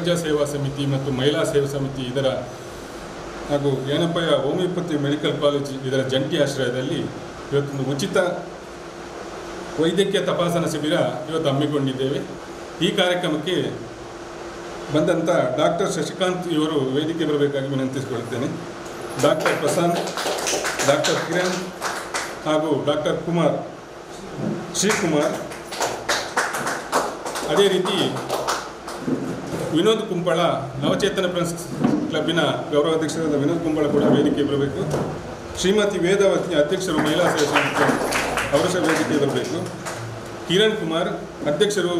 ಕೊರಗಜ್ಜ ಸೇವಾ ಸಮಿತಿ ಮತ್ತು ಮಹಿಳಾ ಸೇವಾ ಸಮಿತಿ ಇದರ ಹಾಗೂ ಏನಪ್ಪಯ್ಯ ಹೋಮಿಯೋಪತಿ ಮೆಡಿಕಲ್ ಕಾಲೇಜ್ ಇದರ ಜಂಟಿ ಆಶ್ರಯದಲ್ಲಿ ಇವತ್ತೊಂದು ಉಚಿತ ವೈದ್ಯಕೀಯ ತಪಾಸಣಾ ಶಿಬಿರ ಇವತ್ತು ಹಮ್ಮಿಕೊಂಡಿದ್ದೇವೆ. ಈ ಕಾರ್ಯಕ್ರಮಕ್ಕೆ ಬಂದಂಥ ಡಾಕ್ಟರ್ ಶಶಿಕಾಂತ್ ಇವರು ವೇದಿಕೆ ಬರಬೇಕಾಗಿ ವಿನಂತಿಸಿಕೊಳ್ಳುತ್ತೇನೆ. ಡಾಕ್ಟರ್ ಪ್ರಶಾಂತ್, ಡಾಕ್ಟರ್ ಕಿರಣ್ ಹಾಗೂ ಡಾಕ್ಟರ್ ಶ್ರೀಕುಮಾರ್, ಅದೇ ರೀತಿ ವಿನೋದ್ ಕುಂಬಳ, ನವಚೇತನ ಫ್ರೆಂಡ್ಸ್ ಕ್ಲಬ್ಬಿನ ಗೌರವಾಧ್ಯಕ್ಷರಾದ ವಿನೋದ್ ಕುಂಬಳ ಕೂಡ ವೇದಿಕೆ ಬರಬೇಕು. ಶ್ರೀಮತಿ ವೇದವತಿ, ಅಧ್ಯಕ್ಷರು ಮಹಿಳಾ ಸೇವಾ ಸಮಿತಿ, ಅವರು ಸಹ ವೇದಿಕೆ ಬರಬೇಕು. ಕಿರಣ್ ಕುಮಾರ್, ಅಧ್ಯಕ್ಷರು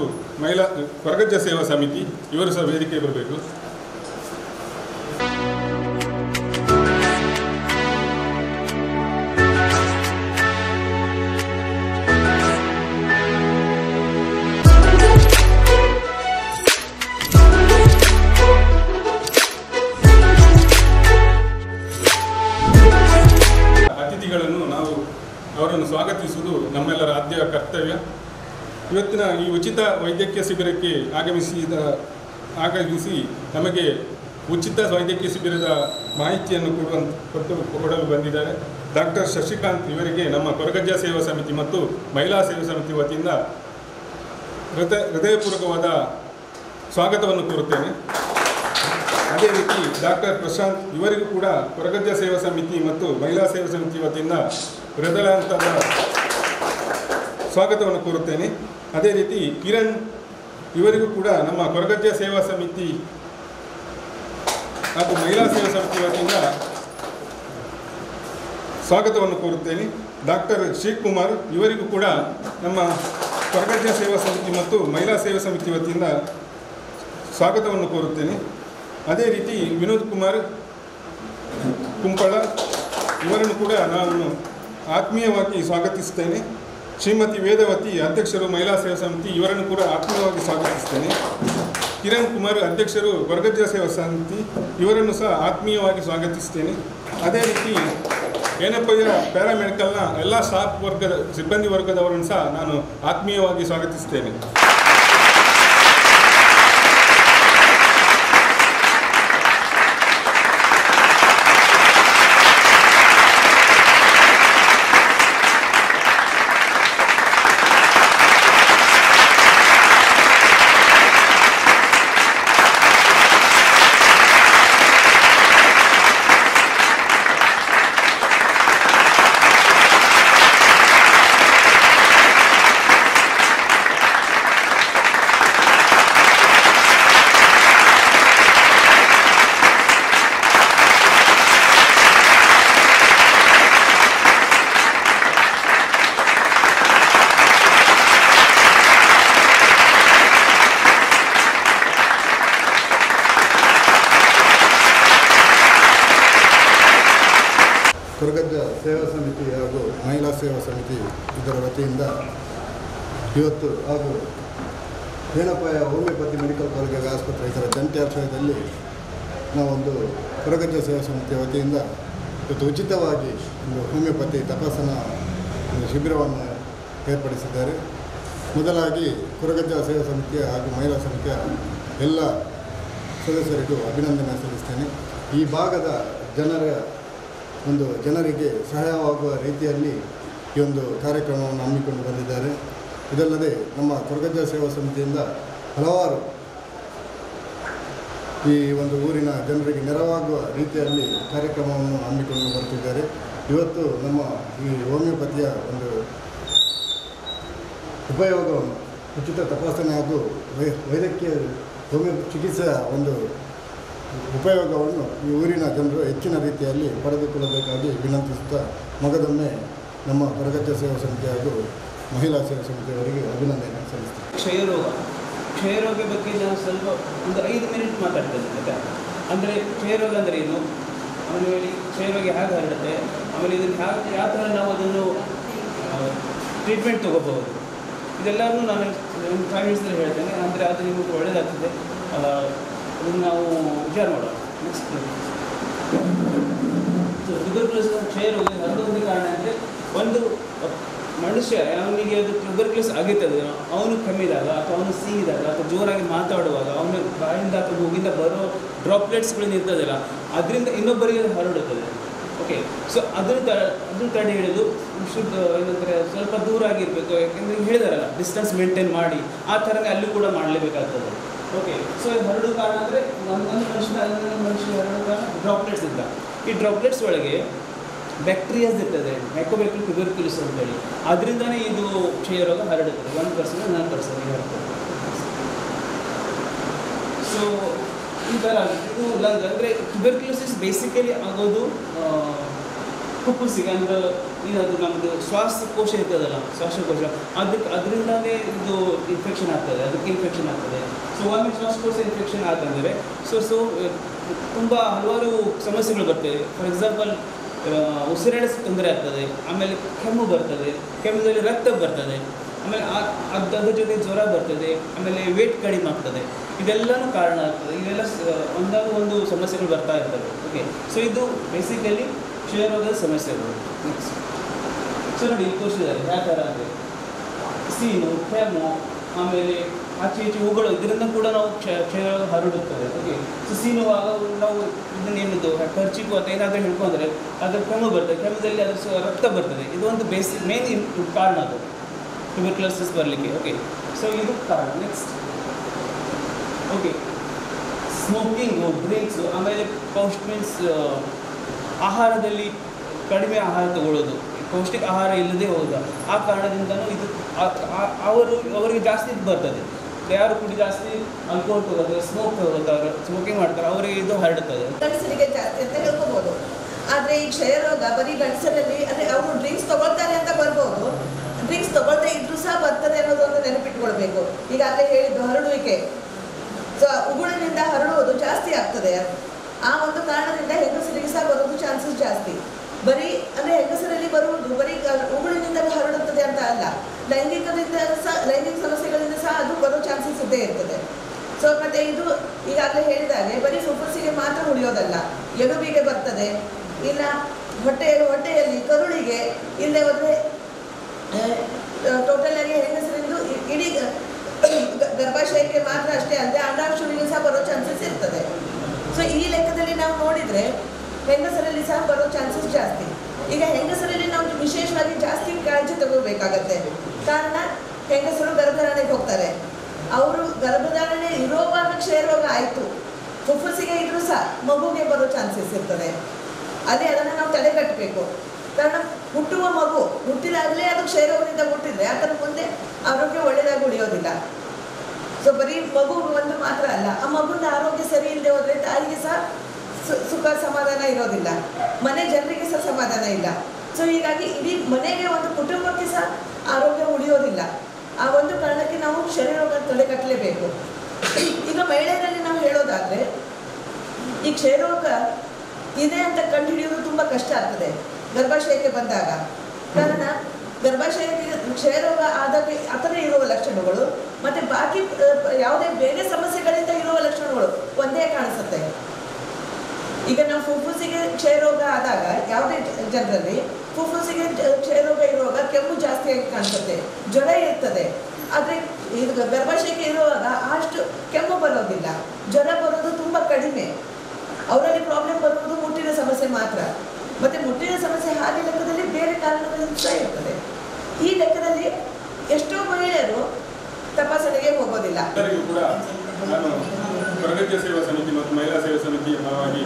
ಕೊರಗಜ್ಜ ಸೇವಾ ಸಮಿತಿ, ಇವರು ಸಹ ವೇದಿಕೆ ಬರಬೇಕು. ಅತಿಥಿಗಳನ್ನು ನಾವು ಅವರನ್ನು ಸ್ವಾಗತಿಸುವುದು ನಮ್ಮೆಲ್ಲರ ಆದ್ಯ ಕರ್ತವ್ಯ. ಇವತ್ತಿನ ಈ ಉಚಿತ ವೈದ್ಯಕೀಯ ಶಿಬಿರಕ್ಕೆ ಆಗಮಿಸಿ ನಮಗೆ ಉಚಿತ ವೈದ್ಯಕೀಯ ಶಿಬಿರದ ಮಾಹಿತಿಯನ್ನು ಕೊಡಲು ಬಂದಿದ್ದಾರೆ ಡಾಕ್ಟರ್ ಶಶಿಕಾಂತ್. ಇವರಿಗೆ ನಮ್ಮ ಕೊರಗಜ್ಜ ಸೇವಾ ಸಮಿತಿ ಮತ್ತು ಮಹಿಳಾ ಸೇವಾ ಸಮಿತಿ ವತಿಯಿಂದ ಹೃದಯಪೂರ್ವಕವಾದ ಸ್ವಾಗತವನ್ನು ಕೋರುತ್ತೇನೆ. ಅದೇ ರೀತಿ ಡಾಕ್ಟರ್ ಪ್ರಶಾಂತ್, ಇವರಿಗೂ ಕೂಡ ಕೊರಗಜ್ಜ ಸೇವಾ ಸಮಿತಿ ಮತ್ತು ಮಹಿಳಾ ಸೇವಾ ಸಮಿತಿ ವತಿಯಿಂದ ಹೃದಯದ ಸ್ವಾಗತವನ್ನು ಕೋರುತ್ತೇನೆ. ಅದೇ ರೀತಿ ಕಿರಣ್, ಇವರಿಗೂ ಕೂಡ ನಮ್ಮ ಕೊರಗಜ್ಜ ಸೇವಾ ಸಮಿತಿ ಹಾಗೂ ಮಹಿಳಾ ಸೇವಾ ಸಮಿತಿ ವತಿಯಿಂದ ಸ್ವಾಗತವನ್ನು ಕೋರುತ್ತೇನೆ. ಡಾಕ್ಟರ್ ಶ್ರೀಕುಮಾರ್, ಇವರಿಗೂ ಕೂಡ ನಮ್ಮ ಕೊರಗಜ್ಜ ಸೇವಾ ಸಮಿತಿ ಮತ್ತು ಮಹಿಳಾ ಸೇವಾ ಸಮಿತಿ ವತಿಯಿಂದ ಸ್ವಾಗತವನ್ನು ಕೋರುತ್ತೇನೆ. ಅದೇ ರೀತಿ ವಿನೋದ್ ಕುಂಬಳ, ಇವರನ್ನು ಕೂಡ ನಾನು ಆತ್ಮೀಯವಾಗಿ ಸ್ವಾಗತಿಸ್ತೇನೆ. ಶ್ರೀಮತಿ ವೇದವತಿ, ಅಧ್ಯಕ್ಷರು ಮಹಿಳಾ ಸೇವಾ ಸಮಿತಿ, ಇವರನ್ನು ಕೂಡ ಆತ್ಮೀಯವಾಗಿ ಸ್ವಾಗತಿಸ್ತೇನೆ. ಕಿರಣ್ ಕುಮಾರ್, ಅಧ್ಯಕ್ಷರು ಕೊರಗಜ್ಜ ಸೇವಾ ಸಮಿತಿ, ಇವರನ್ನು ಸಹ ಆತ್ಮೀಯವಾಗಿ ಸ್ವಾಗತಿಸ್ತೇನೆ. ಅದೇ ರೀತಿ ಏನಪ್ಪಯ್ಯ ಪ್ಯಾರಾಮೆಡಿಕಲ್ನ ಎಲ್ಲ ಸ್ಟಾಫ್ ಸಿಬ್ಬಂದಿ ವರ್ಗದವರನ್ನು ಸಹ ನಾನು ಆತ್ಮೀಯವಾಗಿ ಸ್ವಾಗತಿಸ್ತೇನೆ. ಕೊರಗಜ್ಜ ಸೇವಾ ಸಮಿತಿ ಹಾಗೂ ಮಹಿಳಾ ಸೇವಾ ಸಮಿತಿ ಇದರ ವತಿಯಿಂದ ಇವತ್ತು ಹಾಗೂ ಏನಪ್ಪಯ್ಯ ಹೋಮಿಯೋಪತಿ ಮೆಡಿಕಲ್ ಕಾಲೇಜ್ ಆಸ್ಪತ್ರೆ ಇದರ ಜಂಟಿ ಆಶ್ರಯದಲ್ಲಿ ನಾವೊಂದು ಕೊರಗಜ್ಜ ಸೇವಾ ಸಮಿತಿಯ ವತಿಯಿಂದ ಇವತ್ತು ಉಚಿತವಾಗಿ ಒಂದು ಹೋಮಿಯೋಪತಿ ತಪಾಸಣಾ ಶಿಬಿರವನ್ನು ಏರ್ಪಡಿಸಿದ್ದಾರೆ. ಮೊದಲಾಗಿ ಕೊರಗಜ್ಜ ಸೇವಾ ಸಮಿತಿಯ ಹಾಗೂ ಮಹಿಳಾ ಸಮಿತಿಯ ಎಲ್ಲ ಸದಸ್ಯರಿಗೂ ಅಭಿನಂದನೆ ಸಲ್ಲಿಸ್ತೇನೆ. ಈ ಭಾಗದ ಜನರಿಗೆ ಸಹಾಯವಾಗುವ ರೀತಿಯಲ್ಲಿ ಈ ಒಂದು ಕಾರ್ಯಕ್ರಮವನ್ನು ಹಮ್ಮಿಕೊಂಡು ಬಂದಿದ್ದಾರೆ. ಇದಲ್ಲದೆ ನಮ್ಮ ಕೊರಗಜ್ಜ ಸೇವಾ ಸಮಿತಿಯಿಂದ ಹಲವಾರು ಈ ಒಂದು ಊರಿನ ಜನರಿಗೆ ನೆರವಾಗುವ ರೀತಿಯಲ್ಲಿ ಕಾರ್ಯಕ್ರಮವನ್ನು ಹಮ್ಮಿಕೊಂಡು ಬರುತ್ತಿದ್ದಾರೆ. ಇವತ್ತು ನಮ್ಮ ಈ ಹೋಮಿಯೋಪತಿಯ ಒಂದು ಉಪಯೋಗವನ್ನು, ಉಚಿತ ತಪಾಸಣೆ ಹಾಗೂ ವೈದ್ಯಕೀಯ ಹೋಮಿಯೋ ಚಿಕಿತ್ಸೆಯ ಒಂದು ಉಪಯೋಗವನ್ನು ಈ ಊರಿನ ಜನರು ಹೆಚ್ಚಿನ ರೀತಿಯಲ್ಲಿ ಪಡೆದುಕೊಳ್ಳಬೇಕಾಗಿ ವಿನಂತಿಸುತ್ತಾ ಮಗದೊಮ್ಮೆ ನಮ್ಮ ಕೊರಗಜ್ಜ ಸೇವಾ ಸಮಿತಿ ಹಾಗೂ ಮಹಿಳಾ ಸೇವಾ ಸಮಿತಿಯವರಿಗೆ ಅಭಿನಂದನೆ ಸಲ್ಲಿಸ್ತೀನಿ. ಕ್ಷಯರೋಗ ಬಗ್ಗೆ ನಾನು ಸ್ವಲ್ಪ ಒಂದು 5 ಮಿನಿಟ್ ಮಾತಾಡ್ತೇನೆ. ಅಂದರೆ ಕ್ಷಯರೋಗ ಅಂದರೆ ಏನು, ಆಮೇಲೆ ಹೇಳಿ ಕ್ಷಯರೋಗ ಹೇಗೆ ಹರಡುತ್ತೆ, ಆಮೇಲೆ ಇದನ್ನು ಯಾವ ಥರ ನಾವು ಅದನ್ನು ಟ್ರೀಟ್ಮೆಂಟ್ ತೊಗೋಬಹುದು, ಇದೆಲ್ಲವೂ ನಾನು ಒಂದು 5 ಮಿನಿಟ್ಸಲ್ಲಿ ಹೇಳ್ತೇನೆ. ಅಂದರೆ ಅದು ನಿಮಗೆ ಒಳ್ಳೆಯದಾಗ್ತದೆ, ಅದನ್ನು ನಾವು ವಿಚಾರ ಮಾಡೋಣ. ನೆಕ್ಸ್ಟ್ ಟ್ಯೂಬರ್ಕ್ಯುಲೋಸಿಸ್ ಕ್ಷಯರೋಗ ಹರಡುವುದಕ್ಕೆ ಕಾರಣ ಅಂದರೆ ಒಂದು ಮಣ್ಣು ಮನುಷ್ಯ ಅವನಿಗೆ ಅದು ಟ್ಯೂಬರ್ಕ್ಯುಲೋಸ್ ಆಗಿರ್ತದೆ, ಅವನು ಕಮ್ಮಿದಾಗ ಅಥವಾ ಅವನು ಸೀದಾಗ ಅಥವಾ ಜೋರಾಗಿ ಮಾತಾಡುವಾಗ ಅವನ ಬಾಯಿಂದ ಅಥವಾ ಮೂಗಿಂದ ಬರೋ ಡ್ರಾಪ್ಲೆಟ್ಸ್ಗಳನ್ನ ಇರ್ತದಲ್ಲ, ಅದರಿಂದ ಇನ್ನೊಬ್ಬರಿಗೆ ಅದು ಹರಡುತ್ತದೆ. ಓಕೆ, ಸೊ ಅದನ್ನು ತಡೆ ಹಿಡಿದು ಶುದ್ಧ ಏನಂದರೆ ಸ್ವಲ್ಪ ದೂರ ಆಗಿರಬೇಕು. ಯಾಕೆಂದರೆ ಹೇಳಿದಾರಲ್ಲ ಡಿಸ್ಟೆನ್ಸ್ ಮೇಂಟೈನ್ ಮಾಡಿ, ಆ ಥರನೇ ಅಲ್ಲೂ ಕೂಡ ಮಾಡಲೇಬೇಕಾಗ್ತದೆ. ಓಕೆ, ಸೊ ಹರಡು ಕಾರಣ ಅಂದರೆ ಒಂದು ಮನುಷ್ಯ ಹರಡು ಕಾರಣ ಡ್ರಾಪ್ಲೆಟ್ಸ್ ಇದ್ದ. ಈ ಡ್ರಾಪ್ಲೆಟ್ಸ್ ಒಳಗೆ ಬ್ಯಾಕ್ಟೀರಿಯಾಸ್ ಇರ್ತದೆ, ಮೈಕೋಬ್ಯಾಕ್ಟೀರಿಯಂ ಟ್ಯೂಬರ್ಕ್ಯುಲೋಸಿಸ್ ಅಂತೇಳಿ. ಅದರಿಂದನೇ ಇದು ಕ್ಷಯರೋಗ ಹರಡುತ್ತದೆ. 1% 9% ಹರಡುತ್ತದೆ. ಸೊ ಈ ಥರ ಇದು ಲಂಗ್ ಅಂದರೆ ಟ್ಯೂಬರ್ಕ್ಯುಲೋಸಿಸ್ ಬೇಸಿಕಲಿ ಆಗೋದು ಫುಫುಸಿಗೆ, ಅಂದ್ರೆ ಏನದು ನಮ್ಮದು ಶ್ವಾಸಕೋಶ ಇರ್ತದಲ್ಲ, ಶ್ವಾಸಕೋಶ ಅದರಿಂದಲೇ ಇದು ಇನ್ಫೆಕ್ಷನ್ ಆಗ್ತದೆ, ಅದಕ್ಕೆ ಇನ್ಫೆಕ್ಷನ್ ಆಗ್ತದೆ. ಸೊ ಒಮ್ಮೆ ಶ್ವಾಸಕೋಶ ಇನ್ಫೆಕ್ಷನ್ ಆತಂದರೆ ಸೊ ತುಂಬ ಹಲವಾರು ಸಮಸ್ಯೆಗಳು ಬರ್ತವೆ. ಫಾರ್ ಎಕ್ಸಾಂಪಲ್ ಉಸಿರಾಡೋಕ್ಕೆ ತೊಂದರೆ ಆಗ್ತದೆ, ಆಮೇಲೆ ಕೆಮ್ಮು ಬರ್ತದೆ, ಕೆಮ್ಮುದಲ್ಲಿ ರಕ್ತ ಬರ್ತದೆ, ಆಮೇಲೆ ಅದ್ರ ಜೊತೆ ಜ್ವರ ಬರ್ತದೆ, ಆಮೇಲೆ ವೇಟ್ ಕಡಿಮೆ ಆಗ್ತದೆ. ಇದೆಲ್ಲನೂ ಕಾರಣ ಆಗ್ತದೆ. ಇವೆಲ್ಲ ಒಂದು ಸಮಸ್ಯೆಗಳು ಬರ್ತಾ ಇರ್ತವೆ. ಓಕೆ, ಸೊ ಇದು ಬೇಸಿಕಲಿ ಕ್ಷಯರೋಗದ ಸಮಸ್ಯೆಗಳು. ನೆಕ್ಸ್ಟ್ ಸೊ ನೋಡಿ ಇಲ್ಲಿ ತೋರಿಸಿದ್ದಾರೆ ಯಾವ ಥರ ಅಂದರೆ ಸೀನು, ಕೆಮ್ಮು, ಆಮೇಲೆ ಆಚೆ ಈಚೆ ಹೂಗಳು, ಇದರಿಂದ ಕೂಡ ನಾವು ಕ್ಷಯರೋಗ ಹರಡುತ್ತದೆ. ಓಕೆ, ಸೊ ಸೀನುವಾಗ ನಾವು ಇದನ್ನು ಏನದು ಖರ್ಚಿಗೂ ಅಥವಾ ಏನಾದರೂ ಹಿಡ್ಕೊಂಡ್ರೆ ಅದರ ಕೆಮ್ಮು ಬರ್ತದೆ, ಕೆಮ್ಮದಲ್ಲಿ ಅದರ ರಕ್ತ ಬರ್ತದೆ. ಇದು ಒಂದು ಮೇನ್ ಕಾರಣ ಅದು ಟ್ಯೂಬರ್ಕ್ಯುಲೋಸಿಸ್ ಬರಲಿಕ್ಕೆ. ಓಕೆ, ಸೊ ಇದು ಕಾರಣ. ನೆಕ್ಸ್ಟ್ ಓಕೆ, ಸ್ಮೋಕಿಂಗು, ಡ್ರಿಂಕ್ಸು, ಆಮೇಲೆ ಮೀನ್ಸ್ ಆಹಾರದಲ್ಲಿ ಕಡಿಮೆ ಆಹಾರ ತಗೊಳ್ಳೋದು, ಪೌಷ್ಟಿಕ ಆಹಾರ ಇಲ್ಲದೆ ಹೋದ ಆ ಕಾರಣದಿಂದನೂ ಇದು ಅವರಿಗೆ ಜಾಸ್ತಿ ಇದು ಬರ್ತದೆ. ಯಾರು ಕುಡಿ ಜಾಸ್ತಿ ಆಲ್ಕೋಹಾಲ್ ತಗೋತಾರೆ, ಸ್ಮೋಕಿಂಗ್ ಮಾಡ್ತಾರೆ, ಅವರಿಗೆ ಇದು ಹರಡುತ್ತದೆ. ಗಂಡಸರಿಗೆ ಜಾಸ್ತಿ ಅಂತ ಹೇಳ್ಕೋಬಹುದು. ಆದರೆ ಈ ಕ್ಷಯರೋಗ ಬರೀ ಗಂಡಸರಲ್ಲಿ ಅಂದರೆ ಅವರು ಡ್ರಿಂಕ್ಸ್ ತಗೊಳ್ತಾರೆ ಅಂತ ಬರ್ಬೋದು, ಡ್ರಿಂಕ್ಸ್ ತಗೊಳ್ದೇ ಇದ್ರೂ ಸಹ ಬರ್ತದೆ ಅನ್ನೋದೊಂದು ನೆನಪಿಟ್ಕೊಳ್ಬೇಕು. ಈಗಾಗಲೇ ಹೇಳಿದ್ದು ಹರಡುವಿಕೆ, ಸೊ ಉಗುಳಿನಿಂದ ಹರಡುವುದು ಜಾಸ್ತಿ ಆಗ್ತದೆ. ಆ ಒಂದು ಕಾರಣದಿಂದ ಹೆಂಗಸರಿಗೆ ಸಹ ಬರೋದು ಚಾನ್ಸಸ್ ಜಾಸ್ತಿ. ಬರೀ ಅಂದರೆ ಹೆಂಗಸರಲ್ಲಿ ಬರುವುದು ಬರೀ ಉಗುಳಿನಿಂದ ಹರಡುತ್ತದೆ ಅಂತ ಅಲ್ಲ, ಲೈಂಗಿಕ ಸಮಸ್ಯೆಗಳಿಂದ ಸಹ ಅದು ಬರೋ ಚಾನ್ಸಸ್ ಇದ್ದೇ ಇರ್ತದೆ. ಸೊ ಮತ್ತೆ ಇದು ಈಗಾಗಲೇ ಹೇಳಿದಾಗೆ ಬರೀ ಫುಫುಸಿಗೆ ಮಾತ್ರ ಉಳಿಯೋದಲ್ಲ, ಎಲುಬಿಗೆ ಬರ್ತದೆ, ಇಲ್ಲ ಹೊಟ್ಟೆಯಲ್ಲಿ ಕರುಳಿಗೆ, ಇಲ್ಲೇ ಹೋದರೆ ಟೋಟಲ್ ಆಗಿ ಹೆಂಗಸರಿಂದು ಇಡೀ ಗರ್ಭಾಶಯಕ್ಕೆ ಮಾತ್ರ ಅಷ್ಟೇ ಅಲ್ಲದೆ ಅಂಡಾಶಯಕ್ಕೆ ಸಹ ಬರೋ ಚಾನ್ಸಸ್ ಇರ್ತದೆ. ಸೊ ಈ ಲೆಕ್ಕದಲ್ಲಿ ನಾವು ನೋಡಿದರೆ ಹೆಂಗಸರಲ್ಲಿ ಸಹ ಬರೋ ಚಾನ್ಸಸ್ ಜಾಸ್ತಿ. ಈಗ ಹೆಂಗಸರಲ್ಲಿ ನಾವು ವಿಶೇಷವಾಗಿ ಜಾಸ್ತಿ ಕಾಳಜಿ ತಗೋಬೇಕಾಗತ್ತೆ. ಕಾರಣ ಹೆಂಗಸರು ಗರ್ಭಧಾರಣೆಗೆ ಹೋಗ್ತಾರೆ, ಅವರು ಗರ್ಭಧಾರಣೆ ಇರೋವಾಗ ಕ್ಷಯರೋಗ ಆಯಿತು, ಫುಫುಸಿಗೆ ಇದ್ರೂ ಸಹ ಮಗುಗೆ ಬರೋ ಚಾನ್ಸಸ್ ಇರ್ತದೆ. ಅದನ್ನು ನಾವು ತಡೆಗಟ್ಟಬೇಕು. ಕಾರಣ ಹುಟ್ಟುವ ಮಗು ಹುಟ್ಟಿದಾಗಲೇ ಅದು ಕ್ಷಯರೋಗದಿಂದ ಹುಟ್ಟಿದ್ರೆ ಅದರ ಮುಂದೆ ಆರೋಗ್ಯ ಒಳ್ಳೆಯದಾಗಿ ಉಳಿಯೋದಿಲ್ಲ. ಸೊ ಬರೀ ಮಗು ಒಂದು ಮಾತ್ರ ಅಲ್ಲ, ಆ ಮಗುವಿನ ಆರೋಗ್ಯ ಸರಿ ಇಲ್ಲದೆ ಹೋದರೆ ತಾಯಿಗೆ ಸಹ ಸುಖ ಸಮಾಧಾನ ಇರೋದಿಲ್ಲ, ಮನೆ ಜನರಿಗೆ ಸಹ ಸಮಾಧಾನ ಇಲ್ಲ. ಸೊ ಹೀಗಾಗಿ ಇಡೀ ಮನೆಗೆ ಒಂದು ಕುಟುಂಬಕ್ಕೆ ಸಹ ಆರೋಗ್ಯ ಉಳಿಯೋದಿಲ್ಲ. ಆ ಒಂದು ಕಾರಣಕ್ಕೆ ನಾವು ಕ್ಷಯರೋಗ ತಡೆಗಟ್ಟಲೇಬೇಕು. ಈಗ ಮಹಿಳೆಯರಲ್ಲಿ ನಾವು ಹೇಳೋದಾದರೆ ಈ ಕ್ಷಯರೋಗ ಇದೆ ಅಂತ ಕಂಡುಹಿಡಿಯೋದು ತುಂಬ ಕಷ್ಟ ಆಗ್ತದೆ ಗರ್ಭಾಶಯಕ್ಕೆ ಬಂದಾಗ. ಕಾರಣ ಗರ್ಭಾಶಯಕ್ಕೆ ಕ್ಷಯರೋಗ ಆದಾಗ ಆ ಥರ ಇರುವ ಲಕ್ಷಣಗಳು ಮತ್ತು ಬಾಕಿ ಯಾವುದೇ ಬೇರೆ ಸಮಸ್ಯೆಗಳಿಂದ ಇರುವ ಲಕ್ಷಣಗಳು ಒಂದೇ ಕಾಣಿಸುತ್ತೆ. ಈಗ ನಾವು ಫುಫುಸಿಗೆ ಕ್ಷಯರೋಗ ಆದಾಗ ಯಾವುದೇ ಜನರಲ್ಲಿ ಫುಫುಸಿಗೆ ಕ್ಷಯರೋಗ ಇರುವಾಗ ಕೆಮ್ಮು ಜಾಸ್ತಿಯಾಗಿ ಕಾಣಿಸುತ್ತೆ, ಜ್ವರ ಇರ್ತದೆ. ಆದರೆ ಇದು ಗರ್ಭಾಶಯಕ್ಕೆ ಇರುವಾಗ ಅಷ್ಟು ಕೆಮ್ಮು ಬರೋದಿಲ್ಲ, ಜ್ವರ ಬರೋದು ತುಂಬ ಕಡಿಮೆ. ಅವರಲ್ಲಿ ಪ್ರಾಬ್ಲಮ್ ಬರುವುದು ಮುಟ್ಟಿನ ಸಮಸ್ಯೆ ಮಾತ್ರ. ಮತ್ತು ಮುಟ್ಟಿನ ಸಮಸ್ಯೆ ಹಾಗೆ ಲೆಕ್ಕದಲ್ಲಿ ಬೇರೆ ಕಾರಣಗಳಿಂದ ಸಹ ಇರ್ತದೆ. ಈ ಲೆಕ್ಕದಲ್ಲಿ ಎಷ್ಟೋ ಮಹಿಳೆಯರು ತಪಾಸಣೆಗೆ ಹೋಗೋದಿಲ್ಲ. ಕೂಡ ನಾನು ಪ್ರಗತಿಯ ಸೇವಾ ಸಮಿತಿ ಮತ್ತು ಮಹಿಳಾ ಸೇವಾ ಸಮಿತಿಯ ಪರವಾಗಿ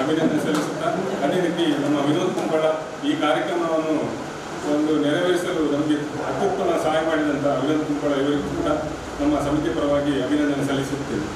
ಅಭಿನಂದನೆ ಸಲ್ಲಿಸುತ್ತಾ, ಅದೇ ರೀತಿ ನಮ್ಮ ವಿನೋದ್ ಕುಂಬಳ ಈ ಕಾರ್ಯಕ್ರಮವನ್ನು ನೆರವೇರಿಸಲು ನಮಗೆ ಅತ್ಯುತ್ತಮ ಸಹಾಯ ಮಾಡಿದಂಥ ವಿನೋದ್ ಕುಂಬಳ ಇವರಿಗೂ ಕೂಡ ನಮ್ಮ ಸಮಿತಿ ಪರವಾಗಿ ಅಭಿನಂದನೆ ಸಲ್ಲಿಸುತ್ತೇವೆ.